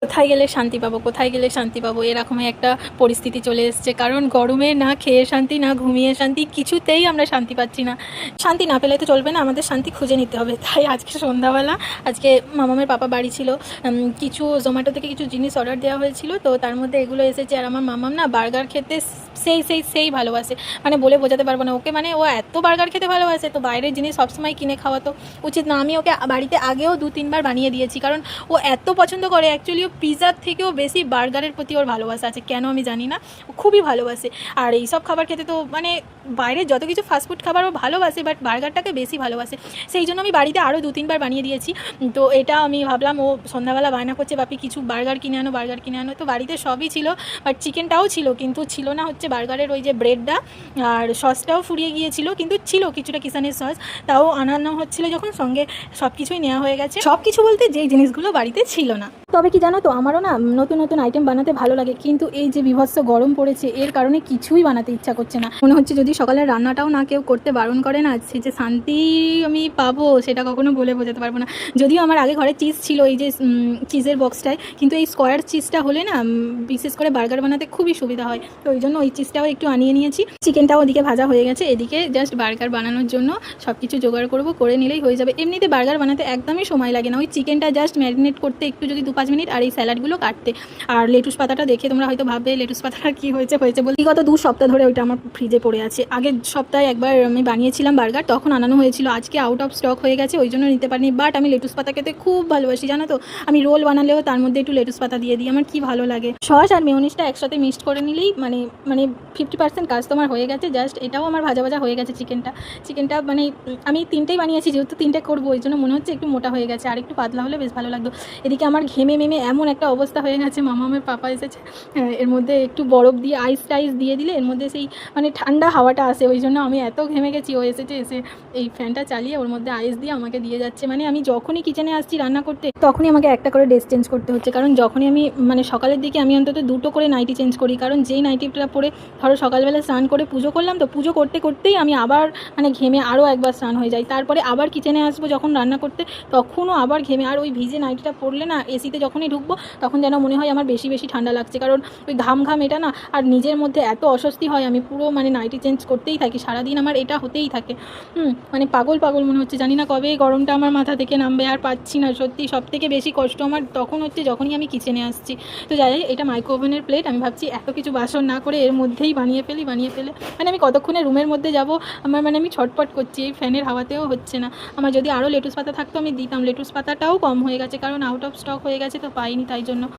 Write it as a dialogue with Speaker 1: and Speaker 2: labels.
Speaker 1: কোথায় গেলে শান্তি পাবো, কোথায় গেলে শান্তি পাবো, এরকমই একটা পরিস্থিতি চলে এসছে। কারণ গরমে না খেয়ে শান্তি, না ঘুমিয়ে শান্তি, কিছুতেই আমরা শান্তি পাচ্ছি না। শান্তি না পেলে তো চলবে না, আমাদের শান্তি খুঁজে নিতে হবে। তাই আজকে সন্ধ্যাবেলা, আজকে মামামের পাপা বাড়ি ছিল, কিছু জোম্যাটো থেকে কিছু জিনিস অর্ডার দেওয়া হয়েছিল, তো তার মধ্যে এগুলো এসেছে। আর আমার মামাম না বার্গার খেতে সেই ভালোবাসে, মানে বলে বোঝাতে পারবো না ওকে, মানে ও এত বার্গার খেতে ভালোবাসে, তো বাইরের জিনিস সবসময় কিনে খাওয়া তো উচিত না। আমি ওকে বাড়িতে আগেও 2-3 বার বানিয়ে দিয়েছি, কারণ ও এত পছন্দ করে। অ্যাকচুয়ালি ও পিৎজার থেকেও বেশি বার্গারের প্রতি ওর ভালোবাসা আছে, কেন আমি জানি না, ও খুবই ভালোবাসে। আর এইসব খাবার খেতে তো মানে বাইরের যত কিছু ফাস্টফুড খাবার ও ভালোবাসে, বাট বার্গারটাকে বেশি ভালোবাসে। সেই জন্য আমি বাড়িতে আরও 2-3 বার বানিয়ে দিয়েছি। তো এটা আমি ভাবলাম, ও সন্ধ্যাবেলা বায়না করছে বাপি কিছু বার্গার কিনে আনো, বার্গার কিনে আনো। তো বাড়িতে সবই ছিল, বাট চিকেনটাও ছিল, কিন্তু ছিল না হচ্ছে বার্গারের ওই যে ব্রেডটা, আর সসটাও ফুরিয়ে গিয়েছিল, কিন্তু ছিল কিছুটা কিষানের সস, তাও আনানো হচ্ছিলো যখন, সঙ্গে সব কিছুই নেওয়া হয়ে গেছে। সব কিছু বলতে যেই জিনিসগুলো বাড়িতে ছিল না। তবে কি জানো তো, আমারও না নতুন নতুন আইটেম বানাতে ভালো লাগে, কিন্তু এই যে বিভৎস গরম পড়েছে এর কারণে কিছুই বানাতে ইচ্ছা করছে না। মনে হচ্ছে যদি সকালের রান্নাটাও না কেউ করতে বারণ করে না, সে যে শান্তি আমি পাবো সেটা কখনো বলে বোঝাতে পারবো না। যদিও আমার আগে ঘরে চিজ ছিল, এই যে চিজের বক্সটায়, কিন্তু এই স্কোয়ার চিজটা হলে না বিশেষ করে বার্গার বানাতে খুবই সুবিধা হয়, তো ওই জন্য ওই চিজটাও একটু আনিয়ে নিয়েছি। চিকেনটাও ওদিকে ভাজা হয়ে গেছে, এদিকে জাস্ট বার্গার বানানোর জন্য সব কিছু জোগাড় করবো, করে নিলেই হয়ে যাবে। এমনিতে বার্গার বানাতে একদমই সময় লাগে না, ওই চিকেনটা জাস্ট ম্যারিনেট করতে একটু যদি 2-5 মিনিট, আর এই স্যালাডগুলো কাটতে। আর লেটুস পাতাটা দেখে তোমরা হয়তো ভাববে লেটুস পাতাটা কী হয়েছে বলতে, গত 2 সপ্তাহ ধরে ওইটা আমার ফ্রিজে পড়ে আছে। আগের সপ্তাহে একবার আমি বানিয়েছিলাম বার্গার, তখন আনানো হয়েছিল, আজকে আউট অফ স্টক হয়ে গেছে, ওই জন্য নিতে পারিনি। বাট আমি লেটুস পাতা খেতে খুব ভালোবাসি, জানো তো। আমি রোল বানালেও তার মধ্যে একটু লেটুস পাতা দিয়ে দিই, আমার কি ভালো লাগে। সস আর মেয়োনিজটা একসাথে মিক্সড করে নিলেই মানে মানে 50% কাজ তোমার হয়ে গেছে। জাস্ট এটাও আমার ভাজা ভাজা হয়ে গেছে। চিকেনটা মানে আমি 3টেই বানিয়েছি, যেহেতু 3টে করবো, ওই জন্য মনে হচ্ছে একটু মোটা হয়ে গেছে, আর একটু পাতলা হলে বেশ ভালো লাগতো। এদিকে আমার ঘেমে এমন একটা অবস্থা হয়ে গেছে। মামামের পাপা এসেছে, এর মধ্যে একটু বরফ দিয়ে আইস টাইস দিয়ে দিলে এর মধ্যে সেই মানে ঠান্ডা হাওয়াটা আসে, ওই জন্য আমি এত ঘেমে গেছি। ও এসে এই ফ্যানটা চালিয়ে ওর মধ্যে আইস দিয়ে আমাকে দিয়ে যাচ্ছে। মানে আমি যখনই কিচেনে আসছি রান্না করতে, তখনই আমাকে একটা করে ড্রেস চেঞ্জ করতে হচ্ছে। কারণ যখনই আমি মানে সকালের দিকে আমি অন্তত 2টো করে নাইটি চেঞ্জ করি, কারণ যেই নাইটিটা পরে ধরো সকালবেলা স্নান করে পুজো করলাম, তো পুজো করতেই আমি আবার মানে ঘেমে আরও একবার স্নান হয়ে যাই। তারপরে আবার কিচেনে আসবো যখন রান্না করতে, তখনও আবার ঘেমে। আর ওই ভিজে নাইটিটা পরলে না এসিতে যখনই ঢুকবো, তখন যেন মনে হয় আমার বেশি ঠান্ডা লাগছে, কারণ ওই ঘাম এটা না, আর নিজের মধ্যে এত অস্বস্তি হয়, আমি পুরো মানে নাইটি চেঞ্জ করতেই থাকি সারাদিন, আমার এটা হতেই থাকে। মানে পাগল মনে হচ্ছে, জানি না কবে এই গরমটা আমার মাথা থেকে নামবে। আর পাচ্ছি না সত্যি। সবথেকে বেশি কষ্ট আমার তখন হচ্ছে যখনই আমি কিচেনে আসছি। তো যাই, এটা মাইক্রো ওভেনের প্লেট, আমি ভাবছি এত কিছু বাসন না করে এর মধ্যেই বানিয়ে ফেলি। মানে আমি কতক্ষণে রুমের মধ্যে যাব, আমার মানে আমি ছটপট করছি, এই ফ্যানের হাওয়াতেও হচ্ছে না। আমার যদি আরও লেটুস পাতা থাকতো আমি দিতাম, লেটুস পাতাটাও কম হয়ে গেছে, কারণ আউট অফ স্টক হয়ে গেছে, তো পাইনি, তাই জন্য।